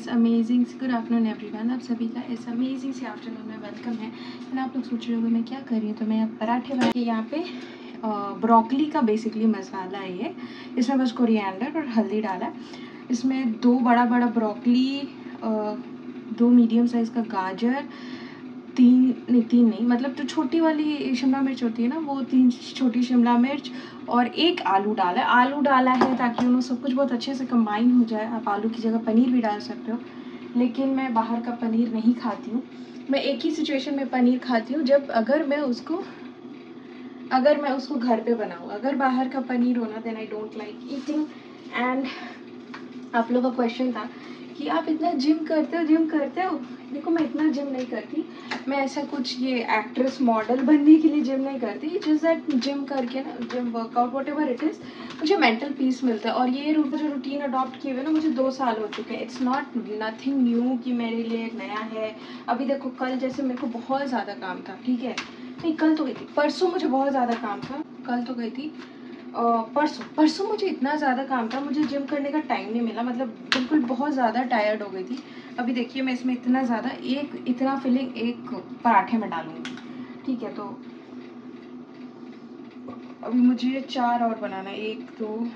इस amazing good afternoon everyone. आप सभी का इस अमेजिंग से आफ्टरनून में वेलकम है। एंड आप लोग सोच रहे होंगे मैं क्या कर रही हूँ, तो मैं पराठे बना के यहाँ पे ब्रोकली का बेसिकली मसाला है ये। इसमें बस कोरिएंडर और हल्दी डाला है। इसमें 2 बड़ा बड़ा ब्रोकली, 2 मीडियम साइज़ का गाजर, 3 नहीं मतलब जो छोटी वाली शिमला मिर्च होती है ना, वो 3 छोटी शिमला मिर्च और 1 आलू डाला है ताकि उन्होंने सब कुछ बहुत अच्छे से कंबाइन हो जाए। आप आलू की जगह पनीर भी डाल सकते हो, लेकिन मैं बाहर का पनीर नहीं खाती हूँ। मैं एक ही सिचुएशन में पनीर खाती हूँ, जब अगर मैं उसको घर पे बनाऊँ। अगर बाहर का पनीर होना then I don't like eating. And आप लोगों का क्वेश्चन था कि आप इतना जिम करते हो। देखो, मैं इतना जिम नहीं करती। मैं ऐसा कुछ ये एक्ट्रेस मॉडल बनने के लिए जिम नहीं करती। जस्ट दैट जिम करके ना, gym workout what ever it is, मुझे मेंटल पीस मिलता है। और ये जो रूटीन अडॉप्ट किए हुए ना, मुझे 2 साल हो चुके हैं। इट्स नॉट नथिंग न्यू कि मेरे लिए नया है। अभी देखो, कल जैसे मेरे को बहुत ज़्यादा काम था, ठीक है, नहीं कल तो गई थी, परसों मुझे बहुत ज़्यादा काम था, कल तो गई थी, परसों मुझे इतना ज़्यादा काम था, मुझे जिम करने का टाइम नहीं मिला। मतलब बिल्कुल बहुत ज़्यादा टायर्ड हो गई थी। अभी देखिए, मैं इसमें इतना ज़्यादा इतना फिलिंग एक पराठे में डालूंगी, ठीक है। तो अभी मुझे 4 और बनाना है, 1 2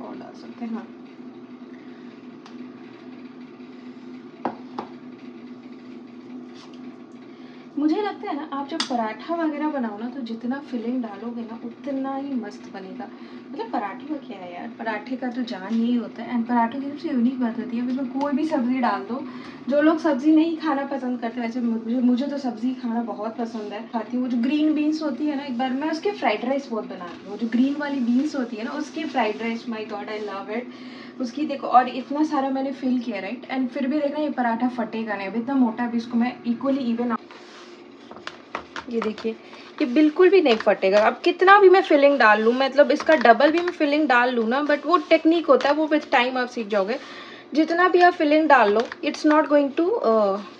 और डाल सकते हैं। हाँ, मुझे लगता है ना, आप जब पराठा वगैरह बनाओ ना, तो जितना फिलिंग डालोगे ना उतना ही मस्त बनेगा। मतलब पराठे का क्या है यार, पराठे का तो जान यही होता है। एंड पराठे की सबसे यूनिक बात होती है, अब इसमें कोई भी सब्ज़ी डाल दो। जो लोग सब्ज़ी नहीं खाना पसंद करते, वैसे मुझे तो सब्ज़ी खाना बहुत पसंद है, खाती हूँ। वो जो ग्रीन बीन्स होती है ना, एक बार मैं उसके फ्राइड राइस बहुत बनाती हूँ। वो जो ग्रीन वाली बीन्स होती है ना, उसकी fried rice, my God I love it. उसकी देखो, और इतना सारा मैंने फिल किया, राइट। एंड फिर भी देखना, ये पराठा फटेगा नहीं। अभी इतना मोटा भी इसको मैं इक्वली इवन, ये देखिए, ये बिल्कुल भी नहीं फटेगा। अब कितना भी मैं फिलिंग डाल लूँ, मतलब इसका डबल भी मैं फिलिंग डाल लूँ ना, बट वो टेक्निक होता है, वो विथ टाइम आप सीख जाओगे। जितना भी आप फिलिंग डाल लो, it's not going to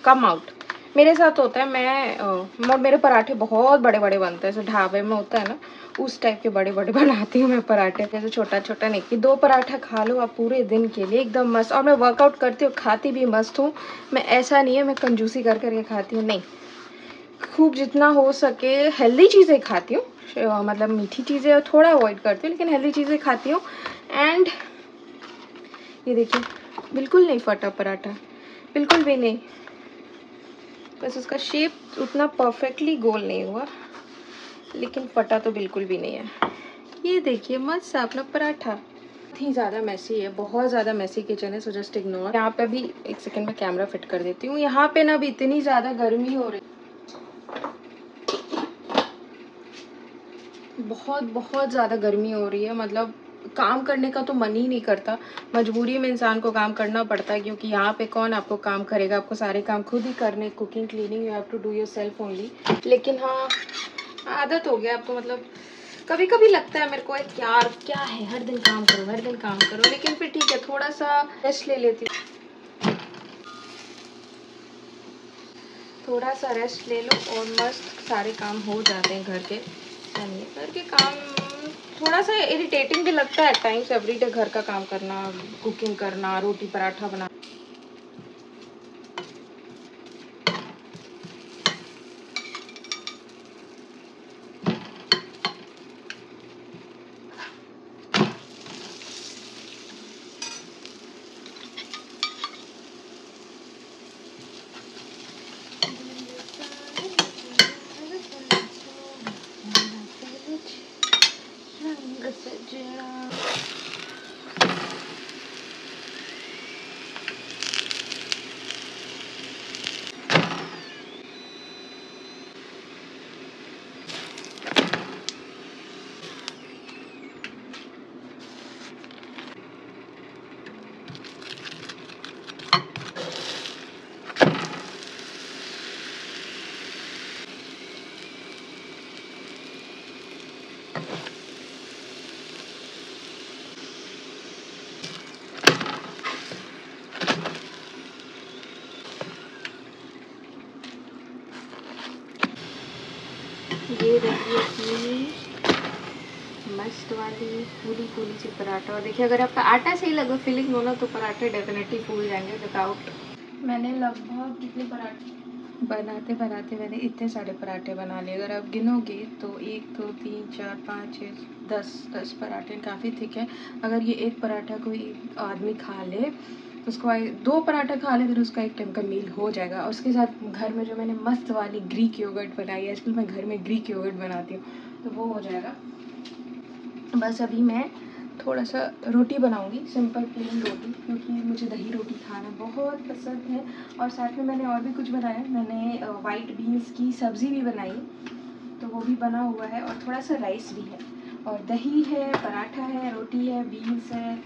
come out. मेरे साथ होता है, मेरे पराठे बहुत बड़े बड़े बनते हैं, जैसे ढाबे में होता है ना, उस टाइप के बड़े बड़े बनाती हूँ मैं पराठे। जैसे छोटा छोटा नहीं, कि 2 पराठा खा लो आप पूरे दिन के लिए, एकदम मस्त। और मैं वर्कआउट करती हूँ, खाती भी मस्त हूँ। मैं ऐसा नहीं है मैं कंजूसी कर करके खाती हूँ, नहीं। खूब जितना हो सके हेल्दी चीज़ें खाती हूँ, मतलब मीठी चीज़ें थोड़ा अवॉइड करती हूँ, लेकिन हेल्दी चीज़ें खाती हूँ। एंड ये देखिए, बिल्कुल नहीं फटा पराठा, बिल्कुल भी नहीं। बस उसका शेप उतना परफेक्टली गोल नहीं हुआ, लेकिन फटा तो बिल्कुल भी नहीं है। ये देखिए, मस्त सा अपना पराठा। बहुत ही ज़्यादा मैसी है, बहुत ज़्यादा मैसी किचन है, सो जस्ट इग्नोर। यहाँ पे भी एक सेकेंड में कैमरा फिट कर देती हूँ। यहाँ पे ना अभी इतनी ज़्यादा गर्मी हो रही, बहुत बहुत ज़्यादा गर्मी हो रही है। मतलब काम करने का तो मन ही नहीं करता, मजबूरी में इंसान को काम करना पड़ता है, क्योंकि यहाँ पे कौन आपको काम करेगा, आपको सारे काम खुद ही करने, cooking, cleaning, you have to do yourself only. लेकिन हाँ, आदत हो गया अब तो। मतलब कभी कभी लगता है मेरे को, यार क्या है, हर दिन काम करो, हर दिन काम करो, लेकिन फिर ठीक है, थोड़ा सा रेस्ट ले लेती हूँ। थोड़ा सा रेस्ट ले लो और मस्त सारे काम हो जाते हैं घर के। घर के काम थोड़ा सा इरिटेटिंग भी लगता है टाइम्स, एवरीडे घर का काम करना, कुकिंग करना, रोटी पराठा बनाना। ये देखिए कि मस्त वाली फूली फूली सी पराठा। और देखिए, अगर आपका आटा सही लगे, फिलिंग हो ना, तो पराठे डेफिनेटली फूल जाएंगे विदाउट मैंने लगभग कितने पराठे बनाते बनाते मैंने इतने सारे पराठे बना लिए। अगर आप गिनोगे तो 1 2 3 4 5 6 10 पराठे काफ़ी थिक है। अगर ये एक पराठा कोई आदमी खा ले तो उसको 2 पराठा खा ले फिर उसका एक टाइम का मील हो जाएगा। और उसके साथ घर में जो मैंने मस्त वाली ग्रीक योगर्ट बनाई है, आजकल मैं घर में ग्रीक योगर्ट बनाती हूँ, तो वो हो जाएगा। बस अभी मैं थोड़ा सा रोटी बनाऊंगी, सिंपल प्लेन रोटी, क्योंकि मुझे दही रोटी खाना बहुत पसंद है। और साथ में मैंने और भी कुछ बनाया, मैंने वाइट बीन्स की सब्ज़ी भी बनाई, तो वो भी बना हुआ है, और थोड़ा सा राइस भी है, और दही है, पराठा है, रोटी है, बीन्स है।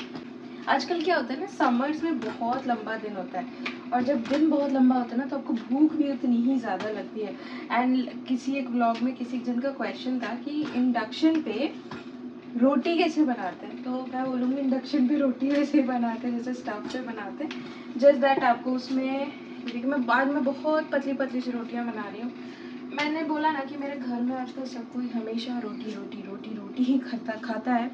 आजकल क्या होता है ना, समर्स में बहुत लंबा दिन होता है, और जब दिन बहुत लंबा होता है ना तो आपको भूख भी उतनी ही ज़्यादा लगती है। एंड किसी एक ब्लॉग में किसी जन का क्वेश्चन था कि इंडक्शन पे रोटी कैसे बनाते हैं, तो मैं बोलूँगी इंडक्शन पे रोटी वैसे ही बनाते हैं जैसे स्टव पे बनाते हैं। जस्ट दैट आपको उसमें, देखिए मैं बाद में बहुत पतली पतली सी रोटियां बना रही हूँ। मैंने बोला ना कि मेरे घर में आजकल सब कोई हमेशा रोटी रोटी रोटी रोटी ही खाता है,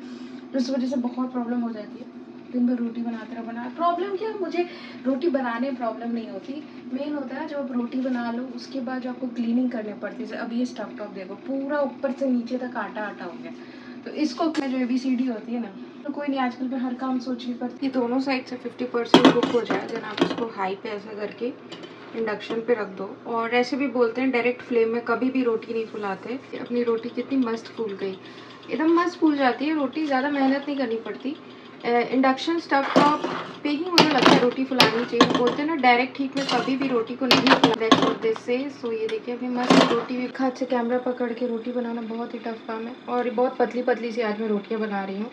जिस वजह से बहुत प्रॉब्लम हो जाती है। दिन भर रोटी बनाते रहो बना, प्रॉब्लम क्या, मुझे रोटी बनाने में प्रॉब्लम नहीं होती। मेन होता है जब आप रोटी बना लो उसके बाद जो आपको क्लीनिंग करनी पड़ती है। अब ये स्टव टॉप देखो पूरा ऊपर से नीचे तक आटा आटा हो गया, तो इसको जो ABCD होती है ना, तो कोई नहीं, आजकल मैं हर काम सोच के करती है। दोनों साइड से 50% कुक हो जाए, देन आप उसको हाई पे ऐसा करके इंडक्शन पे रख दो। और ऐसे भी बोलते हैं डायरेक्ट फ्लेम में कभी भी रोटी नहीं फुलाते। अपनी रोटी कितनी मस्त फूल गई, एकदम मस्त फूल जाती है रोटी, ज़्यादा मेहनत नहीं करनी पड़ती। इंडक्शन स्टव टॉप पे ही मुझे लगता है रोटी फुलानी चाहिए। बोलते हैं ना डायरेक्ट हीट में कभी भी रोटी को नहीं फुला से। सो ये देखिए अभी मस्त रोटी भी, हाथ से कैमरा पकड़ के रोटी बनाना बहुत ही टफ काम है, और बहुत पतली पतली सी आज मैं रोटियां बना रही हूँ।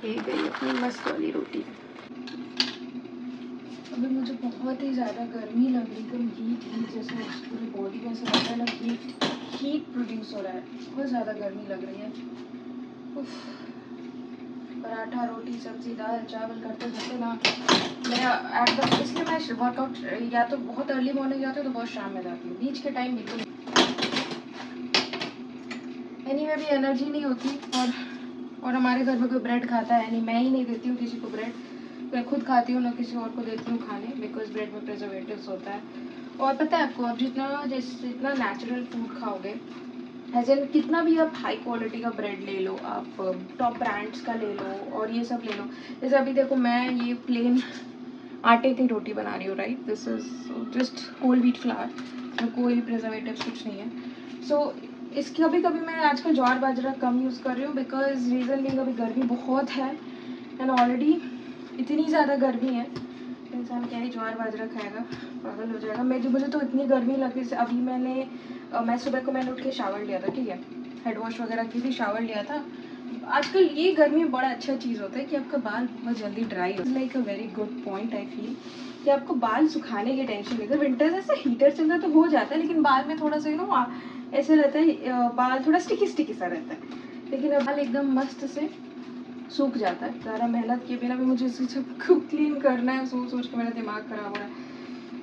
ये गई अपनी मस्त वाली रोटी। अभी मुझे बहुत ही ज़्यादा गर्मी लग रही, एकदम हीट जैसे पूरी बॉडी में ऐसा लग रहा है ना, हीट प्रोड्यूस हो रहा है, बहुत ज़्यादा गर्मी लग रही है। उफ, पराठा रोटी सब्जी दाल चावल करते करते ना मैं एकदम, इसलिए मैं वर्कआउट या तो बहुत अर्ली मॉर्निंग जाती हूँ तो बहुत शाम में जाती हूँ, बीच के टाइम बिल्कुल एनीवे भी एनर्जी नहीं होती। और हमारे घर में कोई ब्रेड खाता है नहीं, मैं ही नहीं देती हूँ किसी को ब्रेड, मैं खुद खाती हूँ ना किसी और को देती हूँ खाने, बिकॉज ब्रेड में प्रिजर्वेटिव्स होता है। और पता है आपको, आप जितना नेचुरल फूड खाओगे, एज एन कितना भी आप हाई क्वालिटी का ब्रेड ले लो, आप टॉप ब्रांड्स का ले लो और ये सब ले लो, जैसे अभी देखो मैं ये प्लेन आटे की रोटी बना रही हूँ, right, this is just whole wheat flour, तो कोई प्रिजर्वेटिव्स कुछ नहीं है। सो इसकी कभी कभी मैं आजकल ज्वार बाजरा कम यूज़ कर रही हूँ, बिकॉज रीज़न भी कभी गर्मी बहुत है, एंड ऑलरेडी इतनी ज़्यादा गर्मी है, इंसान क्या ही ज्वार बाजरा खाएगा, पागल हो जाएगा। मुझे तो इतनी गर्मी लग रही है, अभी मैं सुबह को मैंने उठ के शावर लिया था, ठीक है, हेड वॉश वगैरह की थी, शावर लिया था। आजकल ये गर्मी में बड़ा अच्छा चीज़ होता है कि आपका बाल बहुत जल्दी ड्राई हो, like a very good point I feel, कि आपको बाल सुखाने की टेंशन नहीं है। विंटर्स ऐसा हीटर चलता है तो हो जाता है, लेकिन बाल में थोड़ा सा ऐसे रहता है, बाल थोड़ा स्टिकी स्टिकी सा रहता है, लेकिन अब बाल एकदम मस्त से सूख जाता है। ज़्यादा मेहनत किए बिना भी मुझे इसे सब क्लीन करना है, सोच सोच के मेरा दिमाग ख़राब हो रहा है।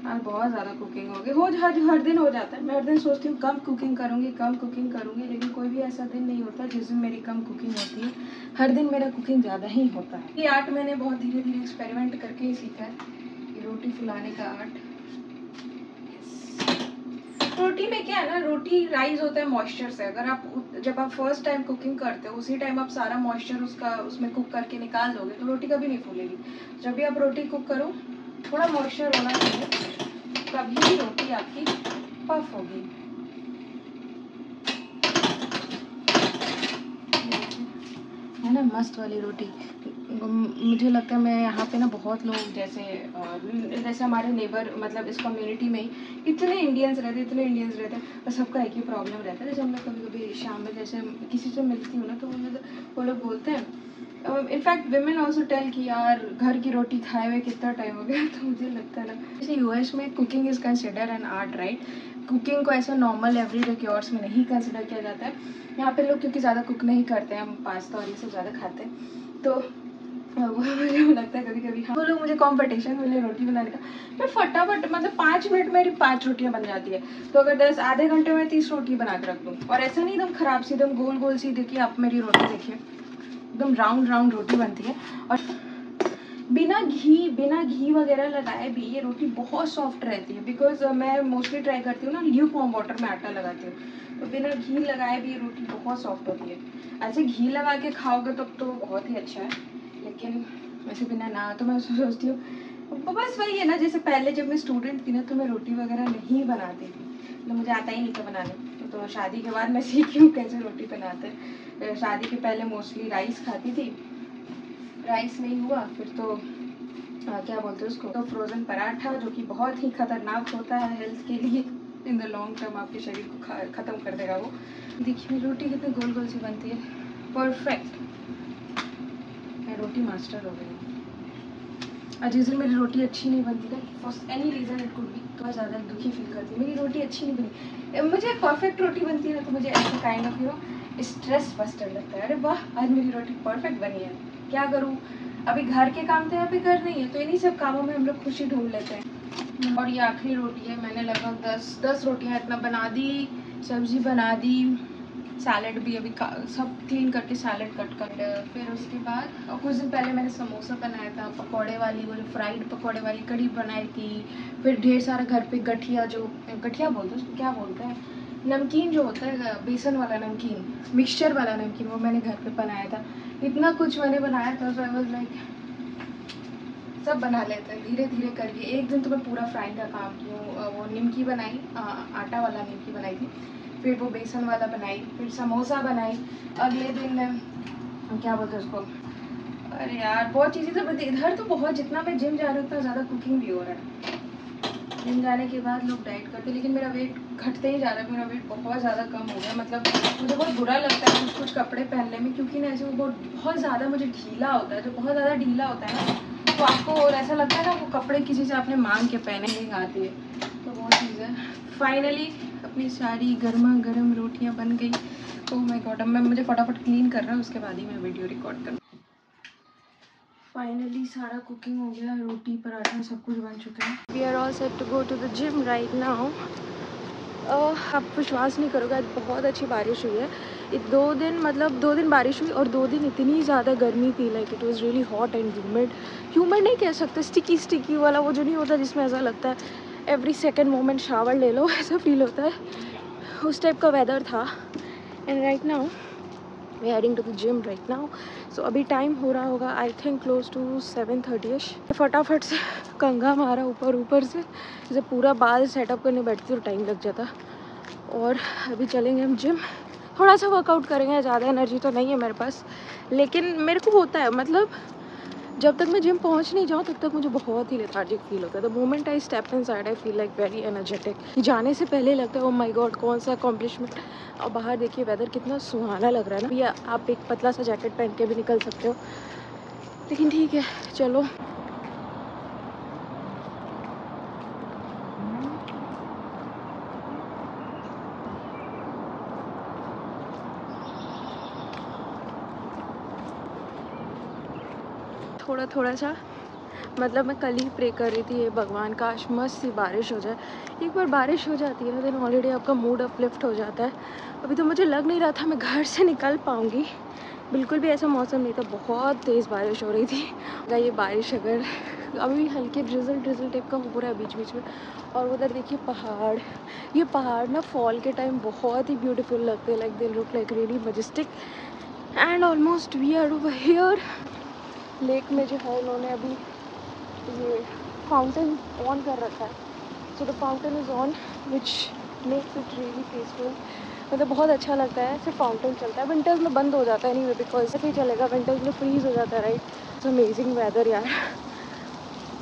आज बहुत ज़्यादा कुकिंग हो गई, हर दिन हो जाता है। मैं हर दिन सोचती हूँ कम कुकिंग करूँगी, लेकिन कोई भी ऐसा दिन नहीं होता जिस दिन मेरी कम कुकिंग होती है। हर दिन मेरा कुकिंग ज़्यादा ही होता है। ये आर्ट मैंने बहुत धीरे धीरे एक्सपेरिमेंट करके ही सीखा है, ये रोटी फुलाने का आर्ट। रोटी में क्या है ना, रोटी राइज होता है मॉइस्चर से। जब आप फर्स्ट टाइम कुकिंग करते हो उसी टाइम आप सारा मॉइस्चर उसमें कुक करके निकाल दोगे तो रोटी कभी नहीं फूलेगी। जब भी आप रोटी कुक करो थोड़ा मॉइस्चर होना चाहिए, तभी भी रोटी आपकी पफ होगी। है ना मस्त वाली रोटी। मुझे लगता है मैं यहाँ पे ना बहुत लोग जैसे हमारे नेबर, मतलब इस कम्युनिटी में ही इतने इंडियंस रहते हैं, और सबका एक ही प्रॉब्लम रहता है। जैसे हम लोग कभी कभी शाम में जैसे किसी से मिलती हूँ ना, तो वो लोग बोलते हैं, इनफैक्ट विमेन ऑल्सो टेल कि यार घर की रोटी खाए हुए कितना टाइम हो गया। तो मुझे लगता है ना, जैसे US में cooking is consider an art, right, cooking को ऐसा नॉर्मल एवरीडे क्योर्स में नहीं कंसिडर किया जाता है। यहाँ पे लोग क्योंकि ज़्यादा कुक नहीं करते हैं, हम पास्ता और ये सब ज़्यादा खाते हैं, तो वो मुझे लगता है कभी कभी वो लोग मुझे कंपटीशन मिले रोटी बनाने का, मैं फटाफट मतलब 5 मिनट में मेरी 5 रोटियां बन जाती है। तो अगर आधे घंटे में 30 रोटी बना के रख दूँ, और ऐसा नहीं एकदम खराब सी, एकदम गोल गोल सी, देखिए आप मेरी रोटी देखिए, एकदम राउंड राउंड रोटी बनती है। और बिना घी वगैरह लगाए भी ये रोटी बहुत सॉफ्ट रहती है। बिकॉज मैं मोस्टली ट्राई करती हूँ ना ल्यूक वार्म वाटर में आटा लगाती हूँ, तो बिना घी लगाए भी ये रोटी बहुत सॉफ्ट होती है। ऐसे घी लगा के खाओगे तब तो बहुत ही अच्छा है, लेकिन वैसे बिना ना तो मैं सोचती हूँ बस वही है ना, जैसे पहले जब मैं स्टूडेंट थी ना तो मैं रोटी वगैरह नहीं बनाती थी, तो मुझे आता ही नहीं था बनाने। तो शादी के बाद मैं सीखी हूँ कैसे रोटी बनाते हैं। शादी के पहले मोस्टली राइस खाती थी, राइस नहीं हुआ फिर तो क्या बोलते हैं उसको, तो फ्रोज़न पराठा, जो कि बहुत ही खतरनाक होता है हेल्थ के लिए। इन द लॉन्ग टर्म आपके शरीर को ख़त्म कर देगा वो। देखिए रोटी कितनी गोल गोल सी बनती है, परफेक्ट। मैं रोटी मास्टर हो गई हूँ। जिस दिन मेरी रोटी अच्छी नहीं बनती ना, for any reason it could be, बहुत ज़्यादा दुखी फील करती हूँ। मेरी रोटी अच्छी नहीं बनी, मुझे परफेक्ट रोटी बनती है ना तो मुझे ऐसे काइंड ऑफ स्ट्रेस बस्टर लगता है। अरे वाह, आज मेरी रोटी परफेक्ट बनी है, क्या करूँ, अभी घर के काम तो यहाँ पे करने ही है, तो इन्हीं सब कामों में हम लोग खुशी ढूंढ लेते हैं। और ये आखिरी रोटी है, मैंने लगभग 10 रोटियाँ इतना बना दी, सब्ज़ी बना दी, सैलड भी अभी सब क्लीन करके सैलड कट कर। फिर उसके बाद कुछ दिन पहले मैंने समोसा बनाया था, पकौड़े वाली, वो फ्राइड पकौड़े वाली कढ़ी बनाई थी। फिर ढेर सारा घर पे गठिया, जो गठिया बोलते हैं उसको क्या बोलते हैं, नमकीन जो होता है बेसन वाला नमकीन, मिक्सचर वाला नमकीन, वो मैंने घर पे बनाया था। इतना कुछ मैंने बनाया था, सो आई वाज लाइक सब बना लेते हैं धीरे धीरे करके। एक दिन तो मैं पूरा फ्राइंग का काम की हूँ, वो निमकी बनाई, आटा वाला निमकी बनाई थी, फिर वो बेसन वाला बनाई, फिर समोसा बनाई। अगले दिन क्या बोलते हैं उसको, अरे यार बहुत चीज़ें तो बनती इधर तो बहुत, जितना मैं जिम जा रही हूँ उतना ज़्यादा कुकिंग भी हो रहा है। जिम जाने के बाद लोग डाइट करते हैं, लेकिन मेरा वेट घटते ही जा रहा है, मेरा वेट बहुत ज़्यादा कम हो गया। मतलब मुझे बहुत बुरा लगता है कुछ कपड़े पहनने में, क्योंकि ना ऐसे वो बहुत ज़्यादा मुझे ढीला होता है, जो बहुत ज़्यादा ढीला होता है ना, तो आपको और ऐसा लगता है ना वो कपड़े किसी से आपने मांग के पहने नहीं आती है, तो वो चीज़ है। फाइनली अपनी सारी गर्मा गर्म रोटियाँ बन गई। ओह माय गॉड, अब मुझे फटाफट क्लीन कर रहा है, उसके बाद ही मैं वीडियो रिकॉर्ड करूँ। फाइनली सारा कुकिंग हो गया, रोटी पराठा सब कुछ बन चुका है। We are all set to go to the gym right now. आप विश्वास नहीं करोगे, आज बहुत अच्छी बारिश हुई है। 2 दिन बारिश हुई और 2 दिन इतनी ज़्यादा गर्मी थी, like it was really hot and humid नहीं कह सकते, स्टिकी वाला, वो जो नहीं होता जिसमें ऐसा लगता है एवरी सेकेंड मोमेंट शावर ले लो, ऐसा फील होता है, उस टाइप का वेदर था। And right now we heading to the gym right now. So अभी टाइम हो रहा होगा I think close to 7:30ish। फटाफट से कंघा मारा ऊपर से, जैसे पूरा बाल सेटअप करने बैठती तो टाइम लग जाता। और अभी चलेंगे हम जिम, थोड़ा सा वर्कआउट करेंगे, ज़्यादा एनर्जी तो नहीं है मेरे पास, लेकिन मेरे को होता है, मतलब जब तक मैं जिम पहुंच नहीं जाऊँ तब तक मुझे बहुत ही लेथार्जिक फील होता है। The moment I step inside I feel like very energetic. जाने से पहले लगता है ओ माय गॉड कौन सा अकॉम्प्लिशमेंट। और बाहर देखिए वेदर कितना सुहाना लग रहा है ना, या आप एक पतला सा जैकेट पहन के भी निकल सकते हो, लेकिन ठीक है चलो। थोड़ा सा, मतलब मैं कल ही प्रे कर रही थी ये भगवान काश मस्त सी बारिश हो जाए। एक बार बारिश हो जाती है ना देन ऑलरेडी आपका मूड अपलिफ्ट हो जाता है। अभी तो मुझे लग नहीं रहा था मैं घर से निकल पाऊँगी, बिल्कुल भी ऐसा मौसम नहीं था, बहुत तेज़ बारिश हो रही थी। अगर ये बारिश अगर अभी हल्के ड्रिजल टाइप का हो रहा है बीच में, और उधर देखिए पहाड़, ये पहाड़ ना फॉल के टाइम बहुत ही ब्यूटीफुल लगते हैं, like they look like really majestic. And almost we are over here. Lake में जो है उन्होंने अभी ये फाउंटेन ऑन कर रखा है, so the fountain is on which makes it really peaceful. मतलब बहुत अच्छा लगता है ऐसे फाउंटेन चलता है। विंटर्स में बंद हो जाता है नहीं बिकॉज ऐसे ही चलेगा, विंटर्स में फ्रीज हो जाता है राइट। इट्स अमेजिंग वेदर यार।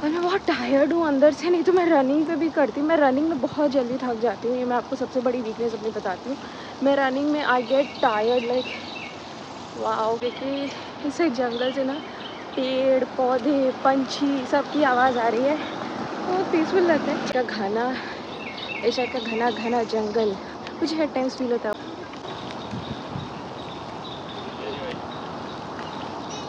और मैं बहुत टायर्ड हूँ अंदर से, नहीं तो मैं रनिंग पे भी करती, मैं रनिंग में बहुत जल्दी थक जाती हूँ, ये मैं आपको सबसे बड़ी वीकनेस अपनी बताती हूँ। मैं रनिंग में I get tired like wow. क्योंकि इसे जंगल से ना पेड़ पौधे पंछी सबकी आवाज़ आ रही है, बहुत पीसफुल लगता है। इसका घना एशिया का घना जंगल मुझे हर टाइम्स फील होता है।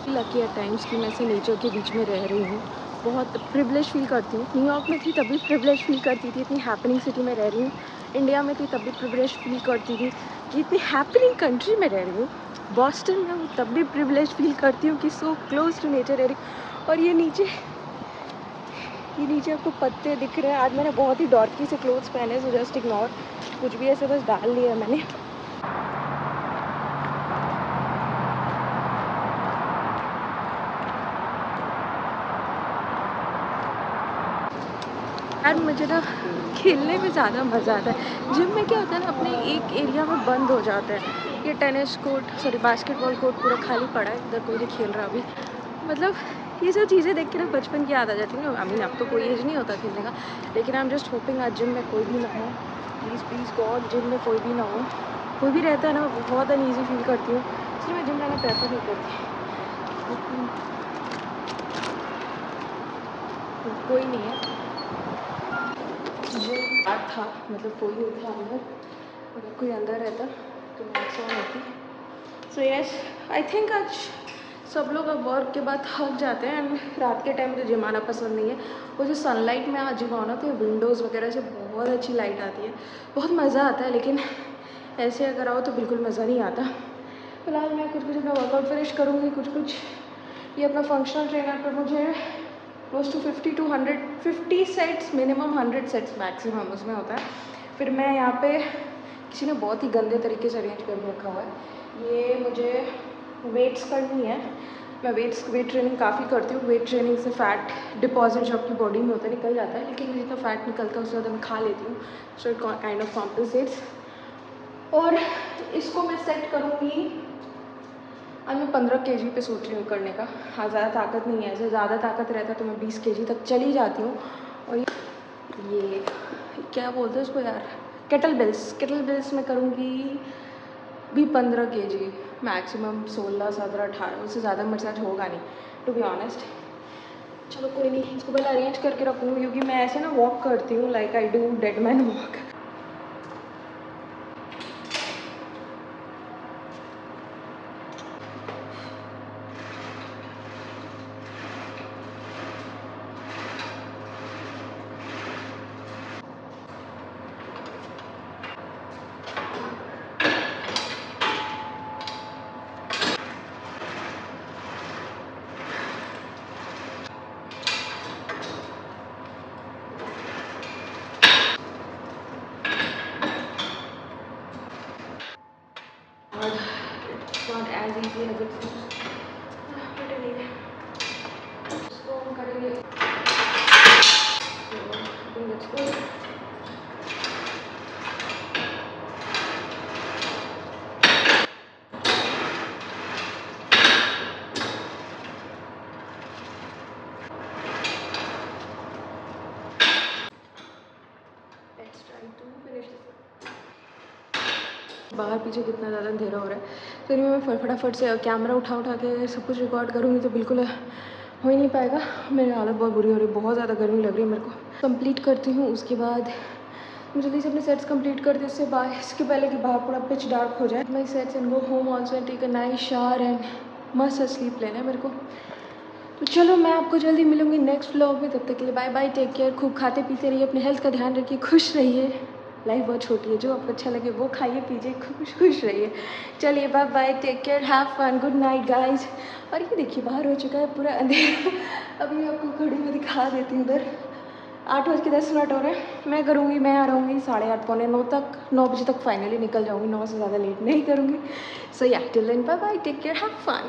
लकी एट टाइम्स कि मैं ऐसे नेचर के बीच में रह रही हूँ, बहुत प्रिविलेज फील करती हूँ। न्यूयॉर्क में थी तब भी प्रिविलेज फील करती थी, इतनी हैपनिंग सिटी में रह रही हूँ। इंडिया में थी तब भी प्रिविलेज फील करती थी कि इतनी हैपनिंग कंट्री में रह रही हूँ। बॉस्टन में हूँ तब भी प्रिविलेज फील करती हूँ कि सो क्लोज टू नेचर रह रही हूँ। और ये नीचे आपको पत्ते दिख रहे हैं। आज मैंने बहुत ही डॉर्की से क्लोथ्स पहने, सो जस्ट इग्नोर, कुछ भी ऐसे बस डाल लिया मैंने। यार मुझे ना खेलने में ज़्यादा मज़ा आता है। जिम में क्या होता है ना, अपने एक एरिया में बंद हो जाता है। ये tennis court, sorry basketball court पूरा खाली पड़ा है, इधर कोई नहीं खेल रहा अभी। मतलब ये सब चीज़ें देख के ना बचपन की याद आ जाती है ना। आई मीन अब तो कोई एज नहीं होता खेलने का, लेकिन आई एम जस्ट होपिंग आज जिम में कोई भी ना हो। प्लीज़ प्लीज़ गॉड, जिम में कोई भी ना हो। कोई भी रहता है ना, बहुत अनईजी फील करती हूँ, इसलिए मैं जिम जाना प्रेफर नहीं करती। कोई नहीं है जिम था, मतलब कोई नहीं था अंदर। अगर कोई अंदर रहता तो मैं सो होती। सो यस, आई थिंक आज सब लोग अब वर्क के बाद थक जाते हैं एंड रात के टाइम मुझे जिम आना पसंद नहीं है। वो जो सनलाइट में आज जिम आना तो विंडोज़ वगैरह से बहुत अच्छी लाइट आती है, बहुत मज़ा आता है। लेकिन ऐसे अगर आओ तो बिल्कुल मज़ा नहीं आता। फिलहाल मैं कुछ अपना वर्कआउट फिनिश करूँगी, कुछ ये अपना फंक्शनल ट्रेनर पर मुझे close to 50 to 150 sets minimum, 100 sets maximum उसमें होता है। फिर मैं यहाँ पे किसी ने बहुत ही गंदे तरीके से अरेंज कर रखा हुआ है। ये मुझे वेट्स करनी है। मैं वेट ट्रेनिंग काफ़ी करती हूँ। वेट ट्रेनिंग से फ़ैट डिपॉजिट जो आपकी बॉडी में होता है निकल जाता है, लेकिन जितना फ़ैट निकलता है उससे ज़्यादा मैं खा लेती हूँ, so it kind of compensates. और इसको मैं सेट करूँगी, आज मैं 15 kg पे सोच रही हूँ करने का। हाँ, ज़्यादा ताकत नहीं है, ऐसे ज़्यादा ताकत रहता तो मैं 20 kg तक चली जाती हूँ। और ये क्या बोलते हैं उसको यार, केटल बेल्स में करूँगी भी 15 kg, मैक्सिमम 16, 17, 18, उससे ज़्यादा मेरे साथ होगा नहीं टू बी ऑनेस्ट। चलो कोई नहीं, इसको पहले अरेंज करके रखूँगी, क्योंकि मैं ऐसे ना वॉक करती हूँ, like I do dead man walk. It's not as easy as it seems. But anyway, इसको हम करेंगे। So I think that's good. Let's try to finish this. बाहर पीछे कितना ज़्यादा अंधेरा हो रहा है, फिर मैं फटाफट से कैमरा उठा के सब कुछ रिकॉर्ड करूँगी तो बिल्कुल हो ही नहीं पाएगा। मेरी हालत बहुत बुरी हो रही है, बहुत ज़्यादा गर्मी लग रही है मेरे को। कंप्लीट करती हूँ, उसके बाद मैं जल्दी से अपने सेट्स कंप्लीट करती हूँ। इसके पहले कि बाहर पूरा पिच डार्क हो जाए। My sets and go home also and take a nice shower and मस्त स्लीप लेना है मेरे को। तो चलो मैं आपको जल्दी मिलूँगी नेक्स्ट व्लॉग में, तब तक के लिए बाय बाय, टेक केयर। खूब खाते पीते रहिए, अपने हेल्थ का ध्यान रखिए, खुश रहिए। लाइफ बहुत छोटी है, जो आपको अच्छा लगे वो खाइए पीजिए, खुश रहिए। चलिए bye bye, take care, have fun, good night guys. और ये देखिए बाहर हो चुका है पूरा अंधेरा। अभी आपको घड़ी में दिखा देती हूँ, उधर 8:10 हो रहे हैं। मैं आ रहूँगी 8:30 पौने 9 तक, 9 बजे तक फाइनली निकल जाऊँगी, 9 से ज़्यादा लेट नहीं करूँगी। So yeah till then bye bye, take care, have fun.